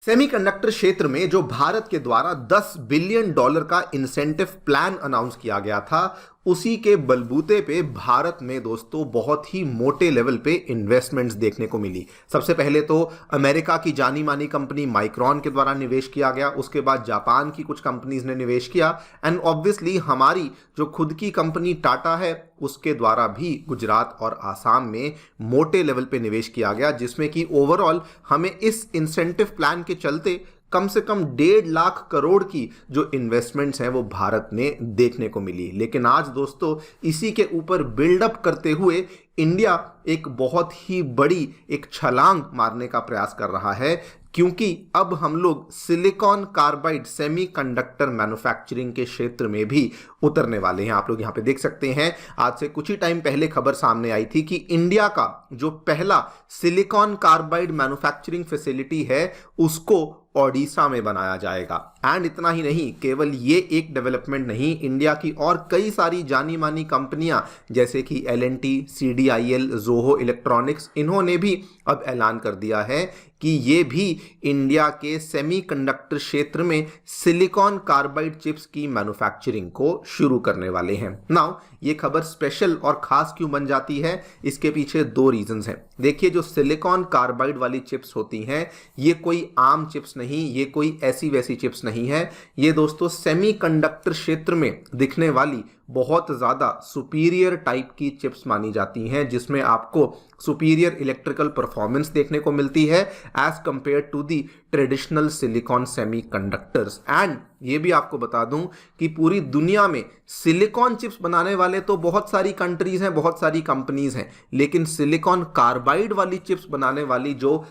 Semiconductor क्षेत्र में जो भारत के द्वारा $10 बिलियन का इंसेंटिव प्लान अनाउंस किया गया था, उसी के बलबूते पे भारत में दोस्तों बहुत ही मोटे लेवल पे इन्वेस्टमेंट्स देखने को मिली। सबसे पहले तो अमेरिका की जानी मानी कंपनी माइक्रॉन के द्वारा निवेश किया गया, उसके बाद जापान की कुछ कंपनीज ने निवेश किया एंड ऑब्वियसली हमारी जो खुद की कंपनी टाटा है उसके द्वारा भी गुजरात और आसाम में मोटे लेवल पे निवेश किया गया, जिसमें कि ओवरऑल हमें इस इंसेंटिव प्लान के चलते कम से कम 1.5 लाख करोड़ की जो इन्वेस्टमेंट्स हैं वो भारत में देखने को मिली। लेकिन आज दोस्तों इसी के ऊपर बिल्डअप करते हुए इंडिया एक बहुत ही बड़ी एक छलांग मारने का प्रयास कर रहा है, क्योंकि अब हम लोग सिलिकॉन कार्बाइड सेमीकंडक्टर मैन्युफैक्चरिंग के क्षेत्र में भी उतरने वाले हैं। आप लोग यहां पे देख सकते हैं, आज से कुछ ही टाइम पहले खबर सामने आई थी कि इंडिया का जो पहला सिलिकॉन कार्बाइड मैन्युफैक्चरिंग फैसिलिटी है उसको ओडिशा में बनाया जाएगा। एंड इतना ही नहीं, केवल ये एक डेवलपमेंट नहीं, इंडिया की और कई सारी जानी मानी कंपनियां जैसे कि L&T, CDIL, जोहो इलेक्ट्रॉनिक्स, इन्होंने भी अब ऐलान कर दिया है कि ये भी इंडिया के सेमीकंडक्टर क्षेत्र में सिलिकॉन कार्बाइड चिप्स की मैन्युफैक्चरिंग को शुरू करने वाले हैं। नाउ ये खबर स्पेशल और खास क्यों बन जाती है, इसके पीछे दो रीजंस हैं। देखिए, जो सिलिकॉन कार्बाइड वाली चिप्स होती हैं ये कोई आम चिप्स नहीं, ये कोई ऐसी वैसी चिप्स नहीं है, ये दोस्तों सेमीकंडक्टर क्षेत्र में दिखने वाली बहुत ज़्यादा सुपीरियर टाइप की चिप्स मानी जाती हैं, जिसमें आपको सुपीरियर इलेक्ट्रिकल परफॉर्मेंस देखने को मिलती है as compared to the traditional silicon semiconductors. And ये भी आपको बता दूं कि पूरी दुनिया में सिलिकॉन चिप्स बनाने वाले तो बहुत सारी कंट्रीज हैं, बहुत सारी कंपनीज हैं, लेकिन सिलिकॉन कार्बाइड वाली चिप्स बनाने वाली जो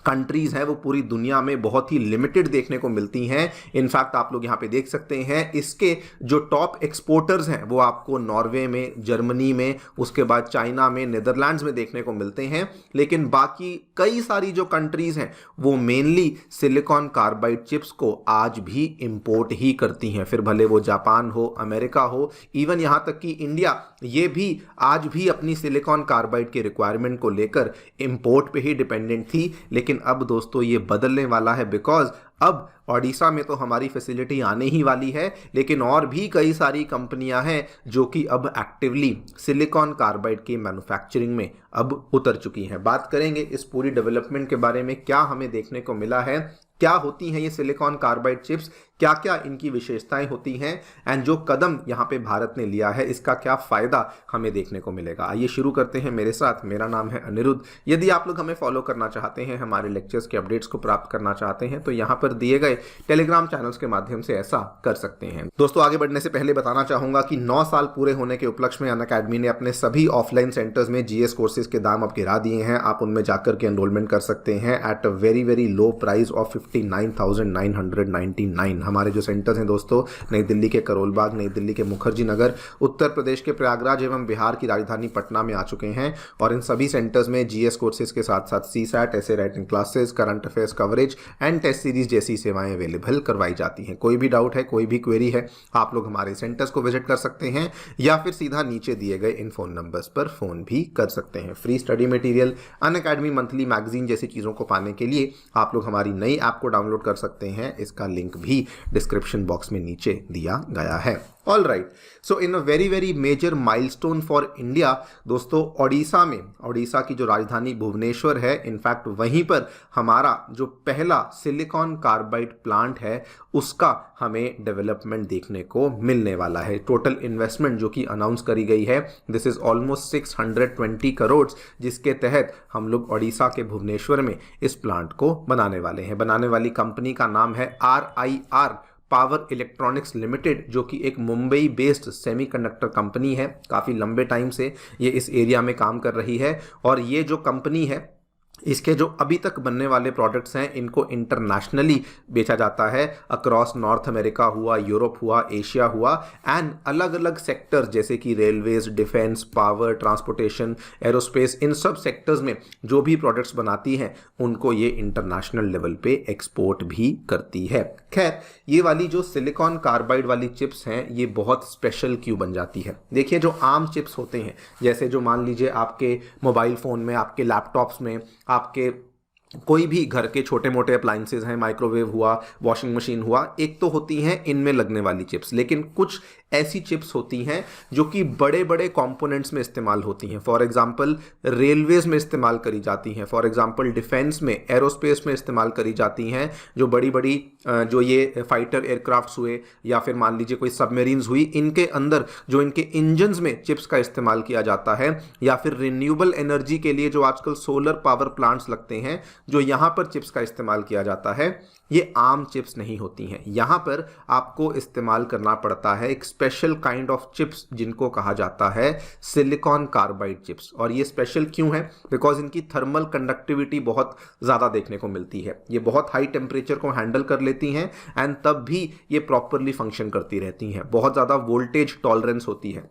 कंट्रीज हैं वो पूरी दुनिया में बहुत ही लिमिटेड देखने को मिलती हैं। इनफैक्ट आप लोग यहां पे देख सकते हैं, इसके जो टॉप एक्सपोर्टर्स हैं वो आपको नॉर्वे में, जर्मनी में, उसके बाद चाइना में, नीदरलैंड्स में देखने को मिलते हैं। लेकिन बाकी कई सारी जो कंट्रीज हैं वो मेनली सिलिकॉन कार्बाइड चिप्स को आज भी इंपोर्ट ही करती हैं, फिर भले वो जापान हो, अमेरिका हो, इवन यहां तक कि इंडिया ये भी आज भी अपनी सिलिकॉन कार्बाइड के रिक्वायरमेंट को लेकर इंपोर्ट पे ही डिपेंडेंट थी। लेकिन अब दोस्तों ये बदलने वाला है, बिकॉज अब ओडिशा में तो हमारी फैसिलिटी आने ही वाली है, लेकिन और भी कई सारी कंपनियां हैं जो कि अब एक्टिवली सिलिकॉन कार्बाइड की मैन्युफैक्चरिंग में अब उतर चुकी हैं। बात करेंगे इस पूरी डेवलपमेंट के बारे में, क्या हमें देखने को मिला है, क्या होती हैं ये सिलिकॉन कार्बाइड चिप्स, क्या क्या इनकी विशेषताएं होती हैं, एंड जो कदम यहाँ पे भारत ने लिया है इसका क्या फायदा हमें देखने को मिलेगा। आइए शुरू करते हैं मेरे साथ। मेरा नाम है अनिरुद्ध। यदि आप लोग हमें फॉलो करना चाहते हैं, हमारे लेक्चर्स के अपडेट्स को प्राप्त करना चाहते हैं, तो यहाँ पर दिए गए टेलीग्राम चैनल्स के माध्यम से ऐसा कर सकते हैं। दोस्तों आगे बढ़ने से पहले बताना चाहूंगा कि 9 साल पूरे होने के उपलक्ष्य में अनअकैडमी ने अपने सभी ऑफलाइन सेंटर्स में GS कोर्सेज के दाम अब गिरा दिए हैं। आप उनमें जाकर के एनरोलमेंट कर सकते हैं at a very very low price of 59,999। हमारे जो सेंटर्स हैं दोस्तों, नई दिल्ली के करोल बाग, नई दिल्ली के मुखर्जी नगर, उत्तर प्रदेश के प्रयागराज एवं बिहार की राजधानी पटना में आ चुके हैं। और इन सभी सेंटर्स में GS कोर्सेज के साथ साथ CSAT, ऐसे writing classes, current affairs coverage and test series जैसी सेवाएं अवेलेबल करवाई जाती हैं। कोई भी डाउट है, कोई भी क्वेरी है, आप लोग हमारे सेंटर्स को विजिट कर सकते हैं या फिर सीधा नीचे दिए गए इन फोन नंबर्स पर फोन भी कर सकते हैं। Free study material, Unacademy monthly magazine जैसी चीज़ों को पाने के लिए आप लोग हमारी नई ऐप को डाउनलोड कर सकते हैं। इसका लिंक भी डिस्क्रिप्शन बॉक्स में नीचे दिया गया है। All right, so in a very very major milestone for India दोस्तों, ओडिशा में, ओडिशा की जो राजधानी भुवनेश्वर है, इनफैक्ट वहीं पर हमारा जो पहला सिलिकॉन कार्बाइड प्लांट है उसका हमें डेवलपमेंट देखने को मिलने वाला है। टोटल इन्वेस्टमेंट जो कि अनाउंस करी गई है, दिस इज ऑलमोस्ट 620 करोड़, जिसके तहत हम लोग ओडिशा के भुवनेश्वर में इस प्लांट को बनाने वाले हैं। बनाने वाली कंपनी का नाम है RIR पावर इलेक्ट्रॉनिक्स लिमिटेड, जो कि एक मुंबई बेस्ड सेमीकंडक्टर कंपनी है। काफ़ी लंबे टाइम से ये इस एरिया में काम कर रही है और ये जो कंपनी है, इसके जो अभी तक बनने वाले प्रोडक्ट्स हैं इनको इंटरनेशनली बेचा जाता है, अक्रॉस नॉर्थ अमेरिका हुआ, यूरोप हुआ, एशिया हुआ, एंड अलग अलग सेक्टर्स जैसे कि railways, defence, power, transportation, aerospace, इन सब सेक्टर्स में जो भी प्रोडक्ट्स बनाती हैं उनको ये इंटरनेशनल लेवल पे एक्सपोर्ट भी करती है। खैर, ये वाली जो सिलिकॉन कार्बाइड वाली चिप्स हैं ये बहुत स्पेशल क्यों बन जाती है? देखिए, जो आम चिप्स होते हैं, जैसे जो मान लीजिए आपके मोबाइल फ़ोन में, आपके लैपटॉप्स में, आपके कोई भी घर के छोटे मोटे अप्लाइंसेज हैं, माइक्रोवेव हुआ, वॉशिंग मशीन हुआ, एक तो होती हैं इनमें लगने वाली चिप्स, लेकिन कुछ ऐसी चिप्स होती हैं जो कि बड़े बड़े कंपोनेंट्स में इस्तेमाल होती हैं। फॉर एग्जांपल रेलवेज में इस्तेमाल करी जाती हैं, फॉर एग्जांपल डिफेंस में, एरोस्पेस में इस्तेमाल करी जाती हैं। जो बड़ी बड़ी जो ये फाइटर एयरक्राफ्ट्स हुए या फिर मान लीजिए कोई सबमरीन्स हुई, इनके अंदर जो इनके इंजन्स में चिप्स का इस्तेमाल किया जाता है, या फिर रिन्यूएबल एनर्जी के लिए जो आजकल सोलर पावर प्लांट्स लगते हैं, जो यहां पर चिप्स का इस्तेमाल किया जाता है, ये आम चिप्स नहीं होती हैं। यहां पर आपको इस्तेमाल करना पड़ता है एक स्पेशल काइंड ऑफ चिप्स जिनको कहा जाता है सिलिकॉन कार्बाइड चिप्स। और ये स्पेशल क्यों है? बिकॉज इनकी थर्मल कंडक्टिविटी बहुत ज़्यादा देखने को मिलती है। ये बहुत हाई टेम्परेचर को हैंडल कर लेती हैं एंड तब भी ये प्रॉपरली फंक्शन करती रहती हैं। बहुत ज़्यादा वोल्टेज टॉलरेंस होती है।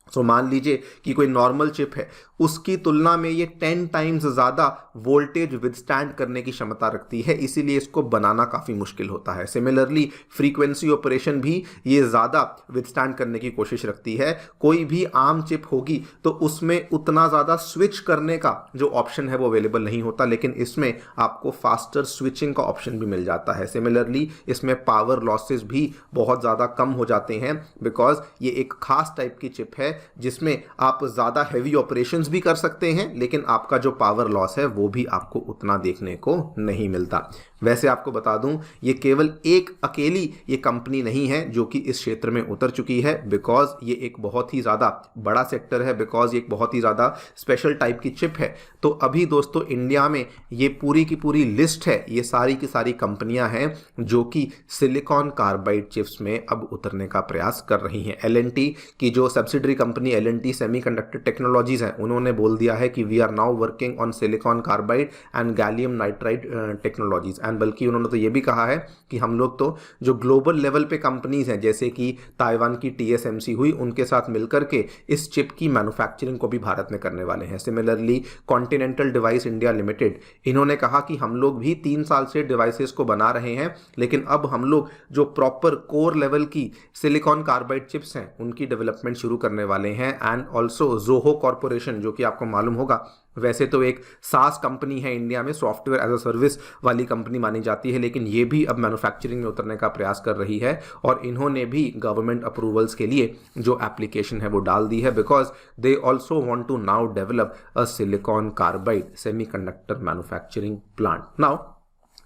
सो मान लीजिए कि कोई नॉर्मल चिप है, उसकी तुलना में ये 10 टाइम्स ज़्यादा वोल्टेज विदस्टैंड करने की क्षमता रखती है, इसीलिए इसको बनाना काफ़ी मुश्किल होता है। सिमिलरली फ्रीक्वेंसी ऑपरेशन भी ये ज़्यादा विदस्टैंड करने की कोशिश रखती है। कोई भी आम चिप होगी तो उसमें उतना ज़्यादा स्विच करने का जो ऑप्शन है वो अवेलेबल नहीं होता, लेकिन इसमें आपको फास्टर स्विचिंग का ऑप्शन भी मिल जाता है। सिमिलरली इसमें पावर लॉसेस भी बहुत ज़्यादा कम हो जाते हैं, बिकॉज ये एक खास टाइप की चिप है जिसमें आप ज़्यादा हैवी ऑपरेशंस भी कर सकते हैं, लेकिन आपका जो पावर लॉस है वो भी आपको उतना देखने को नहीं मिलता। वैसे आपको बता दूं, ये केवल एक अकेली ये कंपनी नहीं है जो कि इस क्षेत्र में उतर चुकी है, बिकॉज ये एक बहुत ही ज़्यादा बड़ा सेक्टर है, बिकॉज ये एक बहुत ही ज़्यादा स्पेशल टाइप की चिप है। तो अभी दोस्तों इंडिया में ये पूरी की पूरी लिस्ट है, ये सारी की सारी कंपनियां हैं जो कि सिलिकॉन कार्बाइड चिप्स में अब उतरने का प्रयास कर रही हैं। एल&टी की जो subsidiary company L&T semiconductor technologies है, उन्होंने बोल दिया है कि we are now working on silicon carbide and gallium nitride technologies. And बल्कि उन्होंने तो ये भी कहा है कि हम लोग तो जो ग्लोबल लेवल पे कंपनीज हैं, जैसे कि ताइवान की TSMC हुई, उनके साथ मिलकर के इस चिप की मैन्युफैक्चरिंग को भी भारत में करने वाले हैं। Similarly continental device India limited, इन्होंने कहा कि हम लोग भी 3 साल से डिवाइसेस को बना रहे हैं, लेकिन अब हम लोग जो प्रॉपर कोर लेवल की सिलिकॉन कार्बाइड चिप्स हैं उनकी डेवलपमेंट शुरू करने वाले हैं। एंड ऑल्सो जोहो कॉर्पोरेशन, जो कि आपको मालूम होगा वैसे तो एक SaaS कंपनी है, इंडिया में सॉफ्टवेयर एज अ सर्विस वाली कंपनी मानी जाती है, लेकिन ये भी अब मैन्युफैक्चरिंग में उतरने का प्रयास कर रही है। और इन्होंने भी गवर्नमेंट अप्रूवल्स के लिए जो एप्लीकेशन है वो डाल दी है, because they also want to now develop a silicon carbide semiconductor manufacturing plant. Now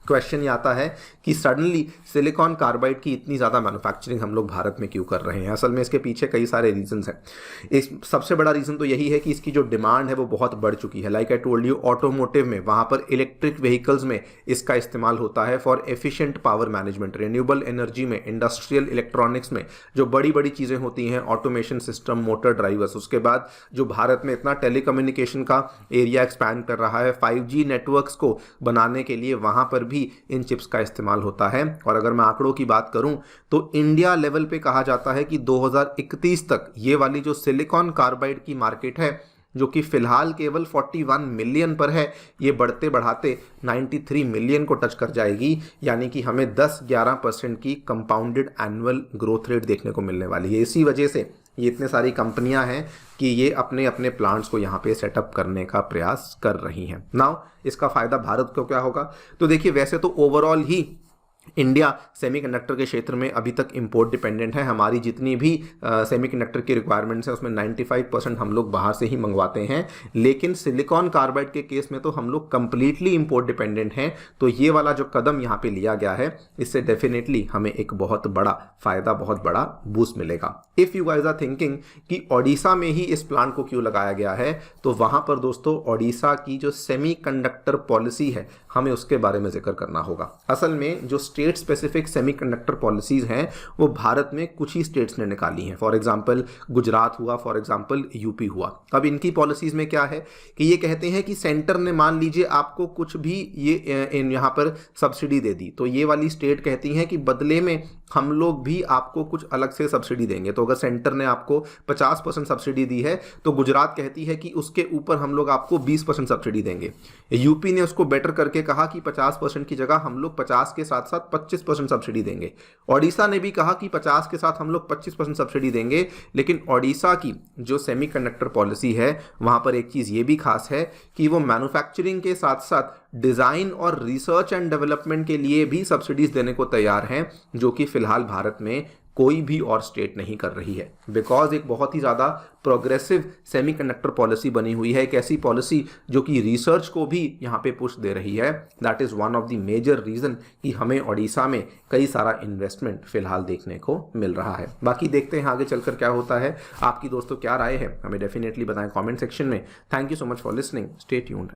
question ये आता है कि सडनली सिलिकॉन कार्बाइड की इतनी ज़्यादा मैन्युफैक्चरिंग हम लोग भारत में क्यों कर रहे हैं? असल में इसके पीछे कई सारे रीजंस हैं। इस सबसे बड़ा रीज़न तो यही है कि इसकी जो डिमांड है वो बहुत बढ़ चुकी है। Like I told you, automotive में, वहाँ पर इलेक्ट्रिक व्हीकल्स में इसका इस्तेमाल होता है for efficient power management. Renewable energy में, इंडस्ट्रियल इलेक्ट्रॉनिक्स में जो बड़ी बड़ी चीज़ें होती हैं, ऑटोमेशन सिस्टम, मोटर ड्राइवर्स। उसके बाद जो भारत में इतना टेलीकम्युनिकेशन का एरिया एक्सपैंड कर रहा है, 5G नेटवर्क्स को बनाने के लिए वहाँ पर भी इन चिप्स का इस्तेमाल होता है। और अगर मैं आंकड़ों की बात करूं तो इंडिया लेवल पे कहा जाता है कि 2031 तक ये वाली जो सिलिकॉन कार्बाइड की मार्केट है, जो कि फिलहाल केवल 41 मिलियन पर है, ये बढ़ते बढ़ाते 93 मिलियन को टच कर जाएगी। यानी कि हमें 10-11% की कंपाउंडेड एनुअल ग्रोथ रेट देखने को मिलने वाली है। इसी वजह से ये इतने सारी कंपनियां हैं कि ये अपने अपने प्लांट्स को यहाँ पे सेटअप करने का प्रयास कर रही हैं। नाउ इसका फ़ायदा भारत को क्या होगा? तो देखिए, वैसे तो ओवरऑल ही इंडिया सेमीकंडक्टर के क्षेत्र में अभी तक इंपोर्ट डिपेंडेंट है। हमारी जितनी भी सेमीकंडक्टर की रिक्वायरमेंट्स हैं उसमें 95% हम लोग बाहर से ही मंगवाते हैं, लेकिन सिलिकॉन कार्बाइड के केस में तो हम लोग कंप्लीटली इंपोर्ट डिपेंडेंट हैं। तो ये वाला जो कदम यहाँ पे लिया गया है, इससे डेफिनेटली हमें एक बहुत बड़ा फायदा, बहुत बड़ा बूस्ट मिलेगा। If you guys are thinking कि ओडिशा में ही इस प्लांट को क्यों लगाया गया है, तो वहाँ पर दोस्तों ओडिशा की जो सेमीकंडक्टर पॉलिसी है, हमें उसके बारे में जिक्र करना होगा। असल में जो स्टेट स्पेसिफिक सेमीकंडक्टर पॉलिसीज हैं वो भारत में कुछ ही स्टेट्स ने निकाली हैं। फॉर एग्जांपल गुजरात हुआ, फॉर एग्जांपल यूपी हुआ। अब इनकी पॉलिसीज में क्या है कि ये कहते हैं कि सेंटर ने मान लीजिए आपको कुछ भी ये यहाँ पर सब्सिडी दे दी, तो ये वाली स्टेट कहती हैं कि बदले में हम लोग भी आपको कुछ अलग से सब्सिडी देंगे। तो अगर सेंटर ने आपको 50% सब्सिडी दी है तो गुजरात कहती है कि उसके ऊपर हम लोग आपको 20% सब्सिडी देंगे। यूपी ने उसको बेटर करके कहा कि 50% की जगह हम लोग 50 के साथ साथ 25% सब्सिडी देंगे। ओडिशा ने भी कहा कि 50 के साथ हम लोग 25% सब्सिडी देंगे। लेकिन ओडिशा की जो सेमीकंडक्टर पॉलिसी है, वहाँ पर एक चीज़ ये भी खास है कि वो मैन्युफैक्चरिंग के साथ साथ डिज़ाइन और रिसर्च एंड डेवलपमेंट के लिए भी सब्सिडीज देने को तैयार हैं, जो कि फिलहाल भारत में कोई भी और स्टेट नहीं कर रही है। बिकॉज एक बहुत ही ज़्यादा प्रोग्रेसिव सेमीकंडक्टर पॉलिसी बनी हुई है, एक ऐसी पॉलिसी जो कि रिसर्च को भी यहाँ पे पुश दे रही है। That is one of the major reason कि हमें ओडिशा में कई सारा इन्वेस्टमेंट फिलहाल देखने को मिल रहा है। बाकी देखते हैं आगे चलकर क्या होता है। आपकी दोस्तों क्या राय है, हमें डेफिनेटली बताएं कॉमेंट सेक्शन में। Thank you so much for listening, stay tuned.